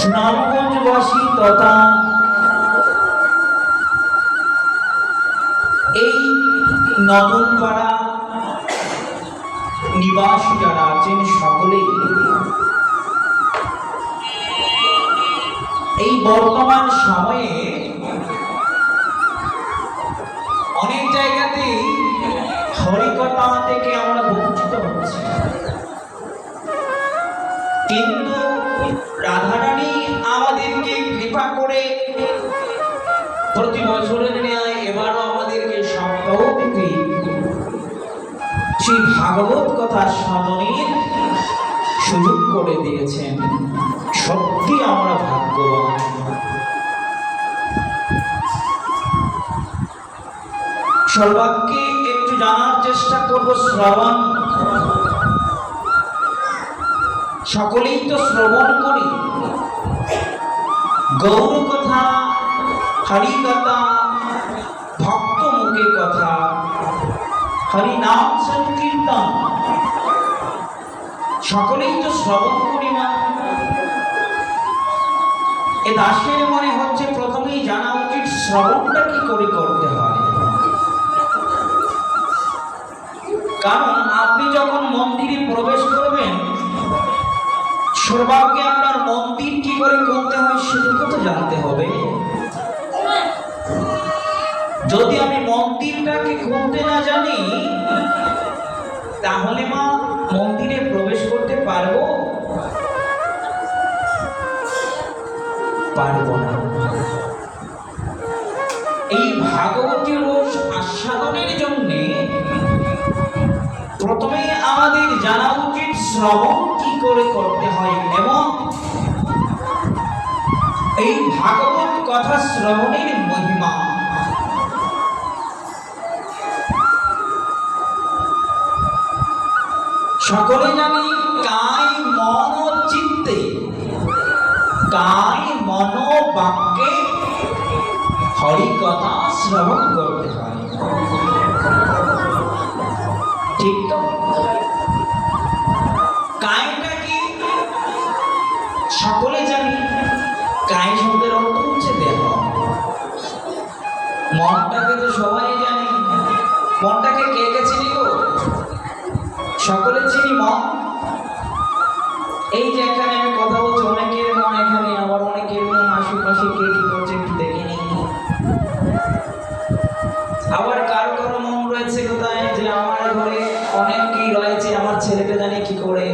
সুনামগঞ্জবাসী তথা এই নতুনপাড়া নিবাসী যারা আছেন সকলেই এই বর্তমান সময়ে অনেক জায়গাতেই হরিকথা থেকে আমরা বঞ্চিত হচ্ছি, কিন্তু রাধারানী আমাদেরকে কৃপা করে প্রতি বছরের ন্যায় এবারও আমাদেরকে সপ্তাহব্যাপী সেই ভাগবত কথা শ্রবণের সুযোগ করে দিয়েছেন। সত্যি আমরা ভাগ্যবান। সর্বাগ্যে একটু জানার চেষ্টা করব শ্রবণ। সকলেই তো শ্রবণ করি গৌর কথা, হরি কথা, ভক্ত মুখে কথা, হরি নাম সংকীর্তন সকলেই তো শ্রবণ করি। মা এ দাসের মনে হচ্ছে প্রথমেই জানা উচিত শ্রবণটা কি করে করতে হয়। কারণ আপনি যখন মন্দিরে প্রবেশ করবেন, সর্বাগ্যে আপনার মন্দির কি করে করতে হয় সেটুকু তো জানতে হবে। যদি আমি মন্দিরটাকে খুলতে না জানি, তাহলে মা মন্দিরে প্রবেশ করতে পারবো? পারবো না। এই ভাগবতী রস আস্বাদনের জন্য প্রথমে আমাদের জানা উচিত শ্রবণ কি করে করতে হয়, এবং এই ভাগবত কথা শ্রবণের মহিমা। সকলে জানি কায় মন চিত্তে, কায় মন বাক্যে হরি কথা শ্রবণ করতে হয়। ঠিক তো? কায়টা কি সকলে জানি? কায় শব্দের অর্থ হচ্ছে দেহ। মনটাকে তো সবাই জানি। মনটাকে কে কে চিনি গো? সকলে চিনি মন। এই যে এখানে আমি কথা বলছি, অনেকের মন এখানে, আবার অনেকের মন আশেপাশে, কে কি করছে একটু দেখে নি। আবার কারো কারো মন রয়েছে কোথায়, যে আমার ঘরে অনেকেই রয়েছে, আমার ছেলেটা জানি কি করে।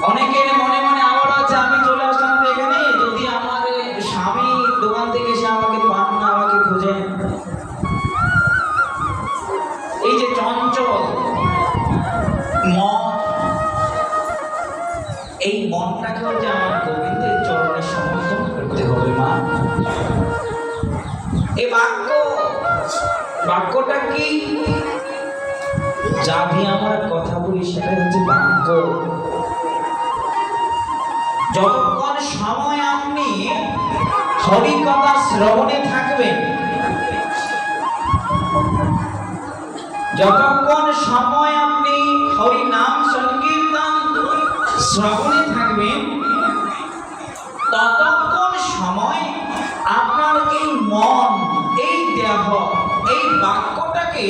অনেকের মনে মনে আবার আছে আমি চলে আসলাম তো এখানে, যদি আমার স্বামী দোকান থেকে এসে আমাকে পান না, আমাকে খুঁজে। এই যে চঞ্চল মন, এই মনটাকেও যে আমার গোবিন্দের চরণে সমর্পণ করতে হবে। মা এই বাক্যটা কি? যা দিয়ে আমার কথা বলি সেটা হচ্ছে বাক্য। যতক্ষণ সময় আপনি হরি কথা শ্রবণে থাকবেন, যতক্ষণ সময় আপনি হরি নাম সংকীর্তন শ্রবণে থাকবেন, ততক্ষণ সময় আপনার এই মন, এই দেহ, এই বাক্যটাকে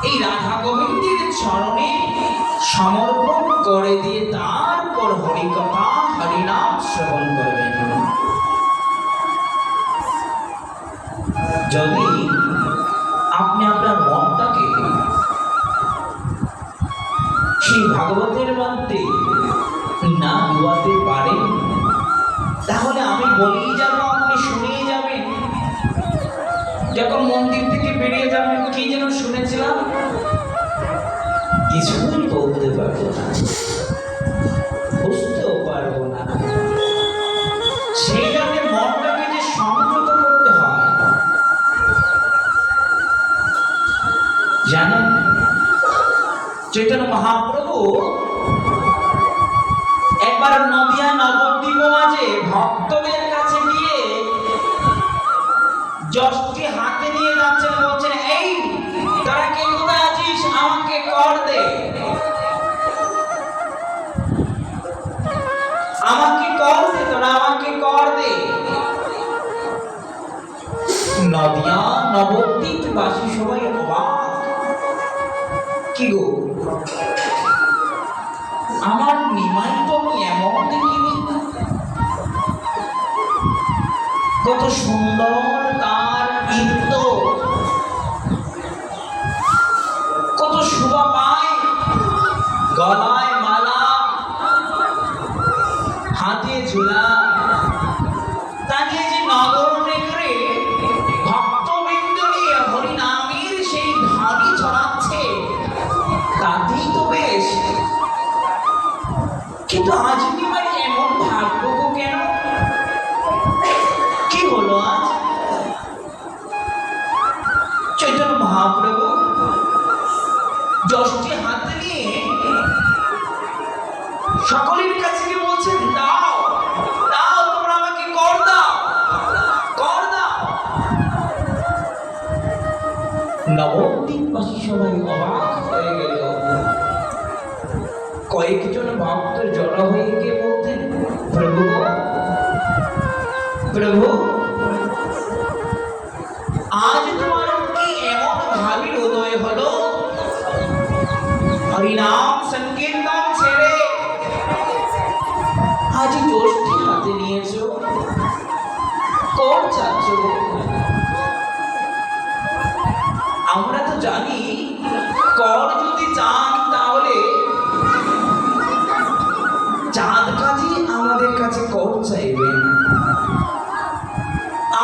এই রাধা গোবিন্দের চরণে সমর্পণ করে দিয়ে তারপর হরি কথা, হরিনাম শ্রবণ করবেন। যদি আপনি আপনার মনটাকে সেই ভাগবতের মধ্যে না ডুবাতে পারেন, তাহলে আমি বলেই যাব, আপনি শুনেই যাবেন। যখন মন্দির থেকে বেরিয়ে যাবেন, কি যেন শুনেছিলাম, কিছুই বলতে পারবো না, বুঝতেও পারবো না। সেইটাকে মনটাকে যে সংযত করতে হয়, জানেন চৈতন্য মহাপ্রভু একবার নদিয়া নবদ্বীপ মাঝে ভক্তদের কাছে গিয়ে যশটি হাতে নিয়ে যাচ্ছেন, বলছেন এই তোরা কে কোথায় আছিস, আমাকে কর দে। নদিয়া নবদ্বীপ বাসী সবাই অবাক। কি গো, আমার নিমাই তো আমি এমন দেখিনি। কত সুন্দর তার নৃত্য, কত শোভা পায়, গলায় মালা, হাতে ঝোলা, তাকে যে নগর নেকড়ে ভক্তবৃন্দ নিয়ে হরিনামের সেই ধ্বনি ছড়াচ্ছে, তাতেই তো বেশ। কিন্তু আজ নিমাই এমন ভাগ্য কেন? কি হলো আজ? চৈতন্য মহাপ্রভু যশটি হাতে নিয়ে সকলের কাছে গিয়ে বলছেন, দাও দাও, তোমরা আমাকে কর দাও, কর দাও। নবদ্বীপবাসী সবাই অবাক হয়ে গেল। কয়েকজন ভক্ত জড়ো হয়ে গিয়ে বলতেন, প্রভু প্রভু, আজ তোমার কি এমন ভাবের উদয় হলো? হরিনাম সংকীর্তন ছেড়ে আজ যষ্টি হাতে নিয়েছো, কর চাচ্ছ? আমরা তো জানি কর যদি চান তাহলে চাঁদ কাজী আমাদের কাছে কর চাইবেন,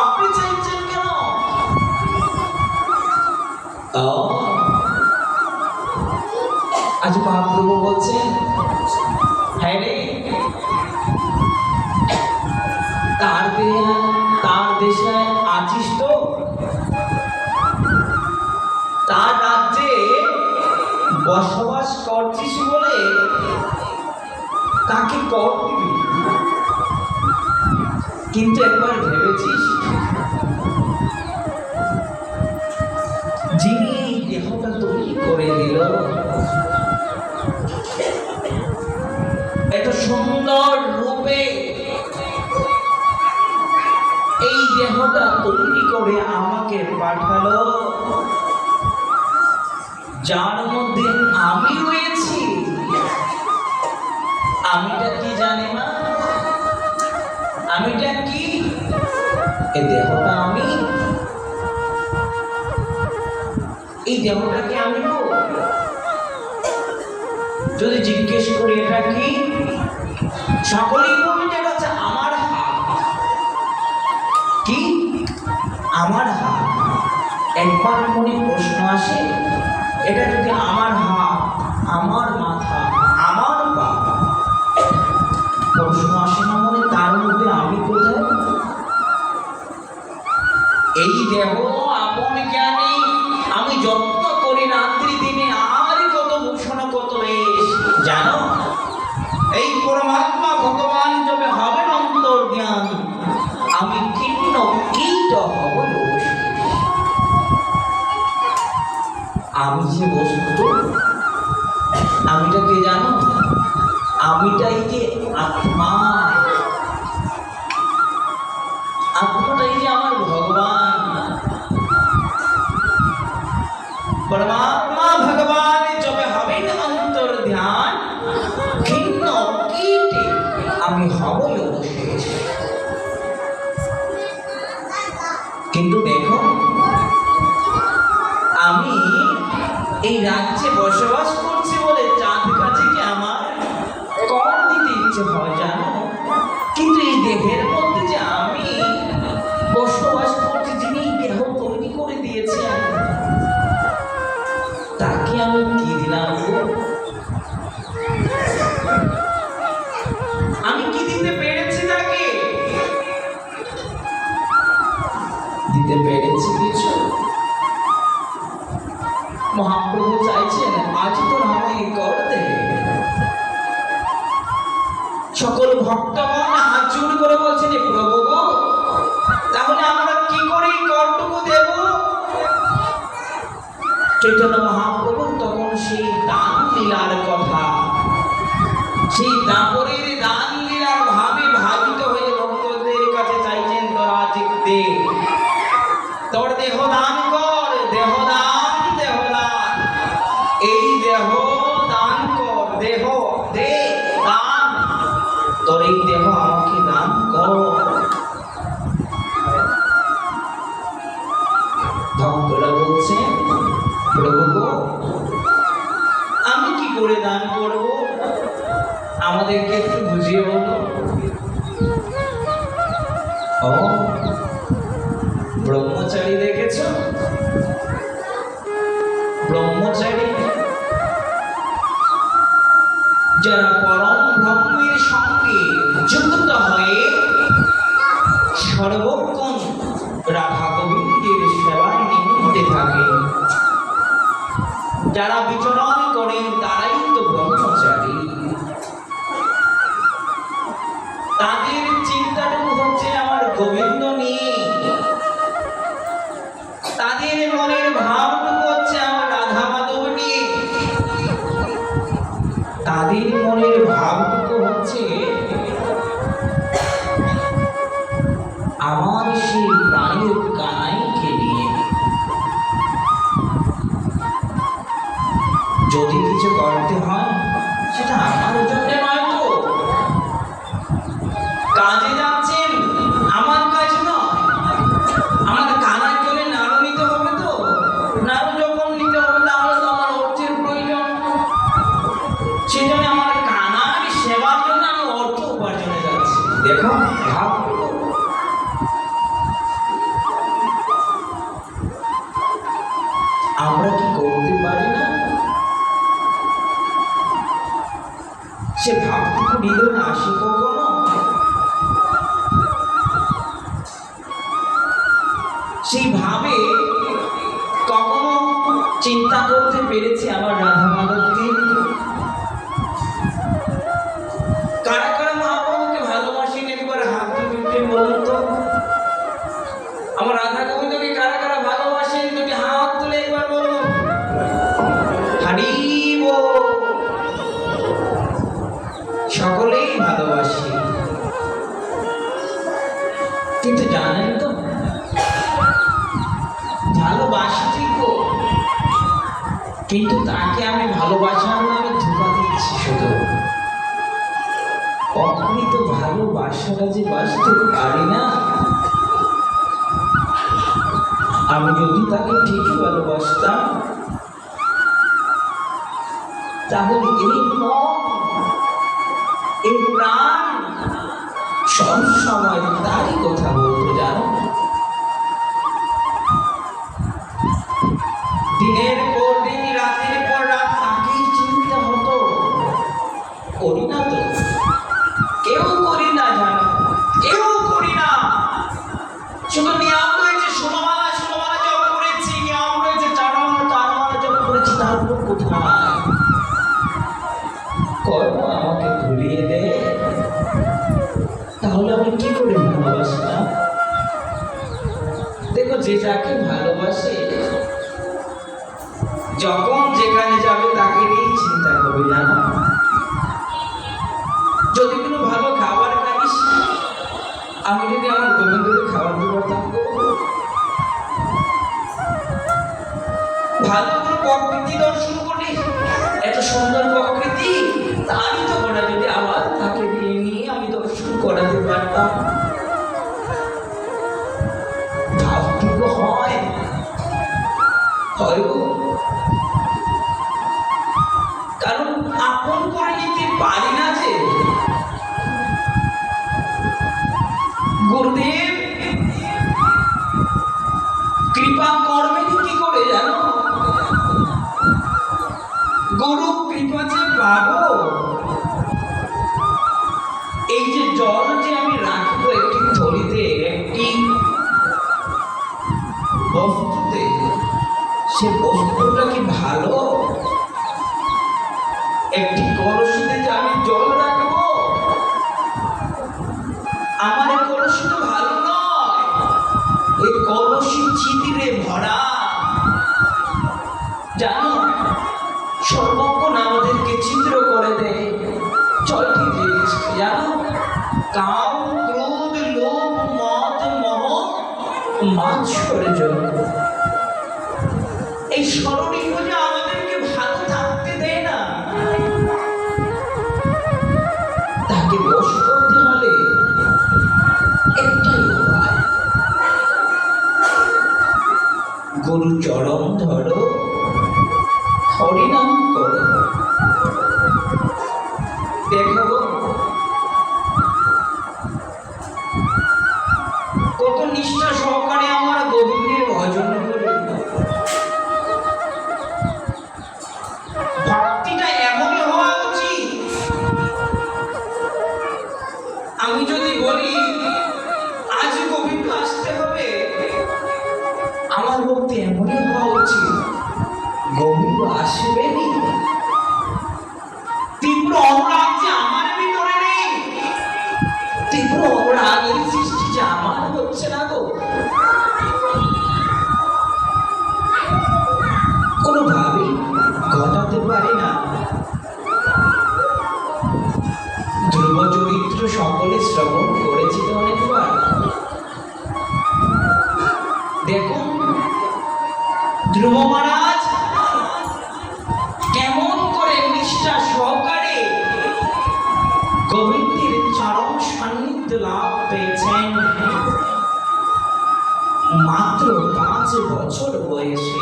আপনি চাইছেন কেন? আজ মহাপ্রভু বলছেন, হ্যাঁ রে, তার দেশে আছিস তো, তার রাজ্যে বসবাস করছিস বলে তাকে কর দিবি। কিন্তু একবার ভেবেছিস, যিনি দেহটা তৈরি করে দিল, এত সুন্দর রূপে এই দেহটা তৈরি করে আমাকে পাঠালো, যার মধ্যে আমি রয়েছি, আমিটা কি জানে না? আমিটা কি? এই দেহটা আমি, এই দেহটাকে আমি যদি জিজ্ঞেস করি এটা কি, সকলেই বলবে এটা হচ্ছে আমার হাত। কি? আমার হাত। একবার মনে প্রশ্ন আসে, এটা যদি আমার হাত, আমার মাথা, আমার পা, প্রশ্ন আসে না মনে, তার মধ্যে আমি কোথায়? এই দেহ আপন জ্ঞানী আমি যত্ন করি রাত্রি দিনে, আর কত ভূষণ কত বেশ, জানো? এই পরমাত্মা ভগবান যবে হবেন অন্তর্জ্ঞান, আমি কীর্ণ কীট হব লোক। আমি যে বস্তু, আমিটা কে জানো? আমিটাই যে আত্মা, আত্মাটাই যে আমার ভগবান। পরমাত্মা ভগবান যবে হবেন অন্তর্ধ্যান, ভিন্ন কীটে আমি হব অবশেষ। কিন্তু দেখো, আমি এই রাজ্যে বসবাস করছি বলে চাঁদ কাছে কি আমার কর দিতে ইচ্ছে হয় জানো? কিন্তু এই দেহের মধ্যে যে আমি বসবাস করছি, যিনি দেহ তৈরি করে দিয়েছেন, তাকে আমি কি দিলাম? আমি কি দিতে পেরেছি তাকে? দিতে পেরেছি কিছু? মহাপ্রভু চাইছেন আজ তো আমায় কর দে। সকল ভক্তগণ হাত জোড় করে বলছেন, প্রভু গো, তাহলে আমরা কি করে করটুকু দেব? চৈতন্য মহাপ্রভু তখন সেই দান লীলার কথা, সেই দাপরের দান লীলার ভাবে ভাবিত হয়ে ভক্তদের কাছে চাইছেন, তোরা আজ দে, তোরা করে দান করব? আমাদেরকে একটু বুঝিয়ে বলো। ও ব্রহ্মচারী দেখেছ? ব্রহ্মচারী যারা পরম ব্রহ্মের সঙ্গে যুক্ত হয়ে সর্বক্ষণ রাধা গোবিন্দের সেবায় নিমিত্ত থাকে, যারা বিচরণ করেন তারাই তো ব্রহ্মচারী। তাদের চিন্তাটুকু হচ্ছে আমার গোবিন্দ নিয়ে, তাদের মনের ভাবটুকু হচ্ছে আমার রাধা মাধব নিয়ে, তাদের মনের ভাবটুকু হচ্ছে আমার সেই প্রাণের কানাইকে নিয়ে। যদি কিছু করতে হয় সেটা আমার জন্য নয় তো। কাজে যাচ্ছেন, আমার কাজ নয়, আমার কানার জন্য নাড়ু নিতে হবে তো। নাড়ু যখন নিতে হবে তাহলে তো আমার অর্থের প্রয়োজন। সেজন্য আমার কানার সেবার জন্য আমি অর্থ উপার্জনে যাচ্ছি। দেখো ভাব, আমরা কি করতে পারি না? সে ভাবটুকু হৃদয়ে আসে কখনো? সেই ভাবে কখনো চিন্তা করতে পেরেছি আমার রাধা মাধবকে? কারা কারা মহাপ্রভুকে ভালোবাসেন একবার হাত তুলে বলুন তো। আমার রাধা গোবিন্দকে কারা কারা ভালোবাসেন দুটি হাত তুলে একবার বলুন। হরি বল। সকলেই ভালোবাসি, কিন্তু জানেন তো ভালোবাসি ঠিক, কিন্তু তাকে আমি ভালোবাসার নামে ধোঁকা দিচ্ছি শুধু। কখনই তো ভালোবাসাটা যে বাসতে পারি না। আমি যদি তাকে ঠিকই ভালোবাসতাম তাহলে এই মন এই প্রাণ সব সময় তারই কথা বলতো, জানো। দিনের পর দিন, রাতের পর রাত তাকেই চিন্তা হতো। করি না তো, কেউ করি না, জানো, কেউ করি না। শুধু নিয়ম রয়েছে ষোলমালা, ষোলমালা জপ করেছি, নিয়ম রয়েছে চারমালা, চারমালা জপ করেছি, তারপর কোথায় কর্ম আমাকে ভুলিয়ে দেয়। তাহলে আমি কি করে ভালোবাসলাম? দেখো, যে যাকে ভালোবাসে যখন যেখানে যাবে তাকে নিয়েই চিন্তা করবে, জানো। যদি কোনো ভালো খাবার খাইস, আমি যদি আমার গোবিন্দকে খাবার দিতে পারতাম, ভালো কোনো প্রকৃতি দর্শন করি, এত সুন্দর প্রকৃতি, তারই তো করা যদি আবার তাকে দিয়ে নিয়ে আমি দর্শন করাতে পারতাম, ভাবটুকু হয় হয়তো। কারণ আপন করে নিতে পারি না যে। গুরুদেব কৃপা করবেন কি করে, জানো। গুরু কৃপা যে পাবো, এই যে জল যে আমি রাখবো একটি থলিতে, একটি বস্তুতে, সে বস্তুটা কি ভালো? একটি কলসিতে যে আমি জল রাখবো, আমার এই কলসি তো ভালো নয়, এই কলসি ছিদ্রে ভরা, জানো। সর্বক্ষণ আমাদেরকে ছিদ্র করে দেয় জলটি দিয়েছে, জানো। কাম, ক্রোধ, লোভ, মদ, মোহ, মাৎসর্য, এই স্মরণীয় যে আমাদেরকে ভালো থাকতে দেয় না। তাকে বশ করতে হলে একটাই উপায়, গুরু চরণ ধরো, হরিনাম করো। পারি না। ধ্রুব চরিত্র সকলে শ্রবণ করেছি তো অনেকবার। দেখুন ধ্রুব মহারাজ কেমন করে নিষ্ঠা সহকারে গোবিন্দের চরম সান্নিধ্য লাভ পেয়েছেন মাত্র 5 বছর বয়সে।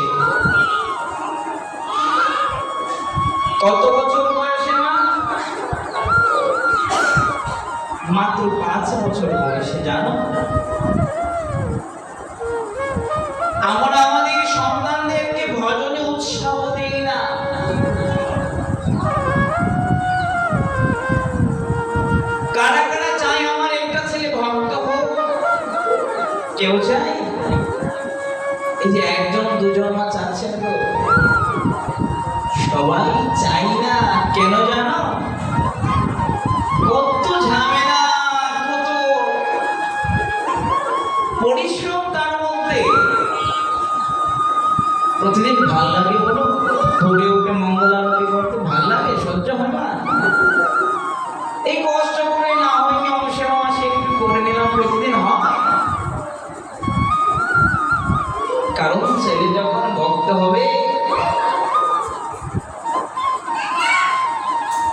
কত বছর বয়সে? মাত্র 5 বছর বয়সে। জানো আমরা আমাদের সন্তানদেরকে ভজনে উৎসাহ দেই না। কারা কারা চায় আমার একটা ছেলে ভক্ত হোক? কেউ চায়? এই যে 1 জন 2 জন মা চাচ্ছেন তো, সবাই চাই না। কেন জানো? কত ঝামেলা, কত পরিশ্রম তার মধ্যে। প্রতিদিন ভাল লাগে বলো? ভোরে উঠে মঙ্গল আরতি করতে ভাল লাগে? সহ্য হয় না? এই কষ্ট করে না হয় নিয়ম সেবা মাসে একটু করে নিলাম, প্রতিদিন হয়? কারণ ছেলে যখন ভক্ত হবে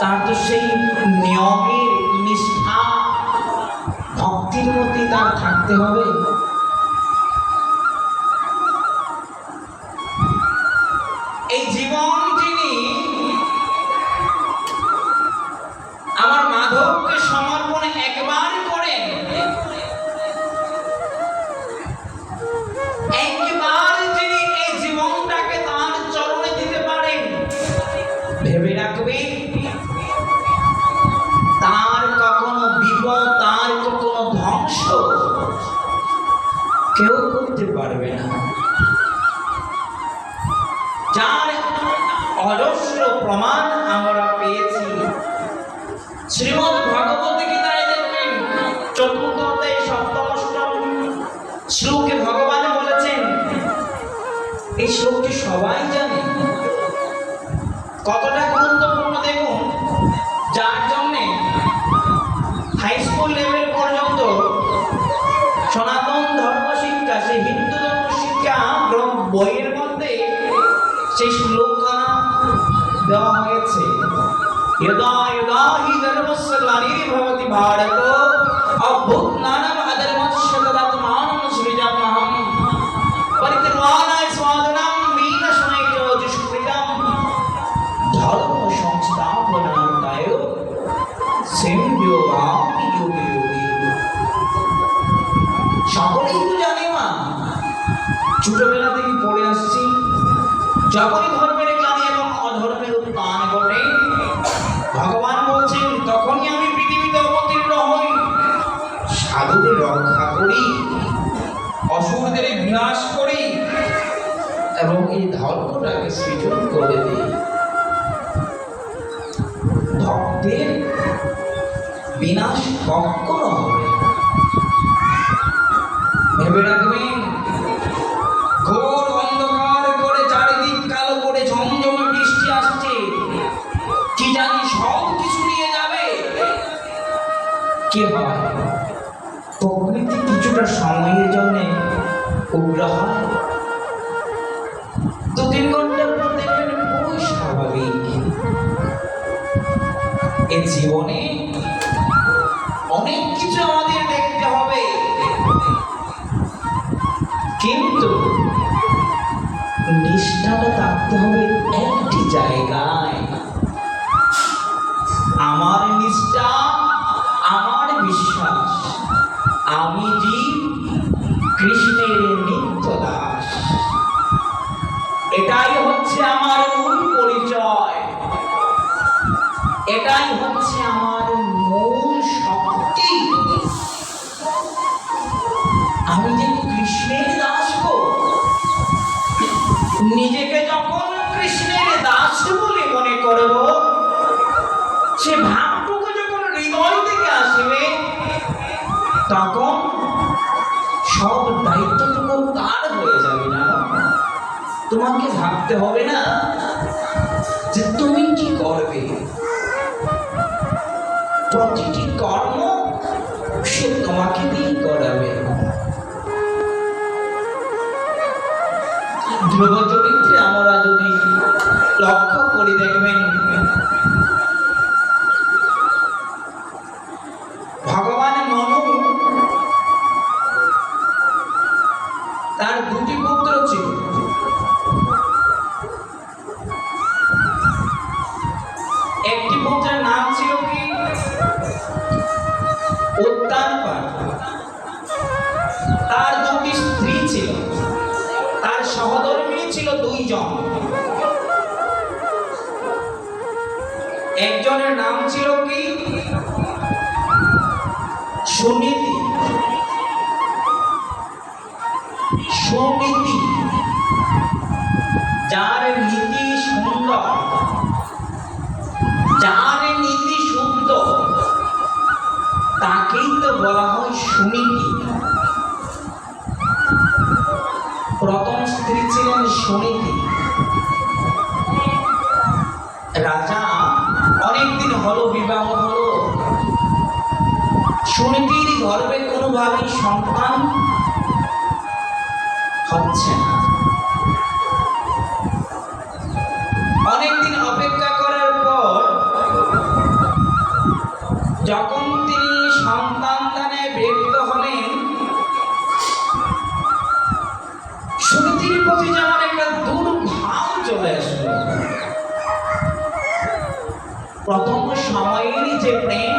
তার তো সেই নিয়মের নিষ্ঠা ভক্তির মধ্যে তার থাকতে হবে। এই জীবন যিনি আমার মাধবকে সমর্পণ একবার করেন, একবার যিনি এই জীবনটাকে তার চরণে দিতে পারেন, ভেবে রাখবেন তার কখনো বিপদ, তার কখনো ধ্বংস কেউ করতে পারবে না। যার অজস্র প্রমাণ আমরা পেয়েছি শ্রীমদ্ ভগবত গীতায়। দেখবেন 4th অধ্যায় 7ম শ্লোকে ভগবান বলেছেন, এই শ্লোকটি সবাই জানে। কতটা গুরুত্বপূর্ণ দেখুন, যার জন্য হাই স্কুল লেভেল পর্যন্ত সনাতন ধর্ম শিক্ষা, সেই হিন্দু ধর্ম শিক্ষা বইয়ের মধ্যে সেই শ্লোকখানা দেওয়া হয়েছে। यदा यदा हि धर्मस्य ग्लानिर्भवति भारत अभ्युत्थानम् अधर्मस्य तदात्मानं सृजाम्यहं परित्राणाय साधनं विनाशाय च दुष्कृतं धर्म संस्थापनार्थाय संभवामि युगे युगे। সকলেই তো জানে মা, ছোটবেলা থেকে পড়ে আসছি, যখনই ধর্মের গ্লানি এবং অধর্মের উত্থান ঘটে ভগবান বলছেন তখনই আমি পৃথিবীতে অবতীর্ণ হই, সাধুদের রক্ষা করি, অসুরদের বিনাশ করি এবং এই ধর্মটাকে সৃজন করে দিই। ভক্তের বিনাশ কখনো হবে না। ভেবে রাখবেন, ঘোর অন্ধকার করে চারিদিক কালো করে ঝমঝমে বৃষ্টি আসছে, কি জানি সব কিছু নিয়ে যাবে। কি হয়? প্রকৃতি কিছুটা সময়ের জন্য উগ্র হয়, 2-3 ঘন্টার পর দেখবেন খুবই স্বাভাবিক। এই জীবনে অনেক কিছু আমাদের দেখতে হবে, কিন্তু নিষ্ঠাটা থাকতে হবে একটি জায়গায়। আমার নিষ্ঠা, আমার বিশ্বাস, আমি জীব কৃষ্ণের নিত্য দাস। এটাই হচ্ছে আমার মূল পরিচয়, এটাই হচ্ছে আমার মূল শক্তি। আমি যে কৃষ্ণের দাস গো, নিজেকে যখন কৃষ্ণের দাস বলে মনে করব, সে ভাবটুকু যখন হৃদয় থেকে আসবে, তখন সব দায়িত্বটুকু তার হয়ে যাবে। না, তোমাকে ভাবতে হবে না যে তুমি কি করবে, প্রতিটি কর্ম সে তোমাকে দিয়ে করাবে। ধ্রুব চরিত্রে আমরা যদি লক্ষ্য করে দেখবেন, ভগবান মনু তার দুটি পুত্র ছিল। একটি পুত্রের নাম ছিল কি উত্তানপাদ। তার দুটি স্ত্রী ছিল, তার সহধর্মী ছিল দুইজন। একজনের নাম ছিল কি সুনীতি, সুনীতি যার নীতি সুন্দর, যার নীতি শুদ্ধ, তাকেই তো বলা হয় সুনীতি। প্রথম স্ত্রী ছিলেন সুনীতি। রাজা অনেকদিন হলো বিবাহ হলো, সুনীতির গর্ভে কোনোভাবেই সন্তান হচ্ছে না। অনেকদিন অপেক্ষা করার পর যখন তিনি সন্তান দানে ব্যর্থ হলেন, সুনীতির প্রতি যেমন একটা দুর্ভাব চলে আসলো। প্রথম সময়েরই যে প্রেম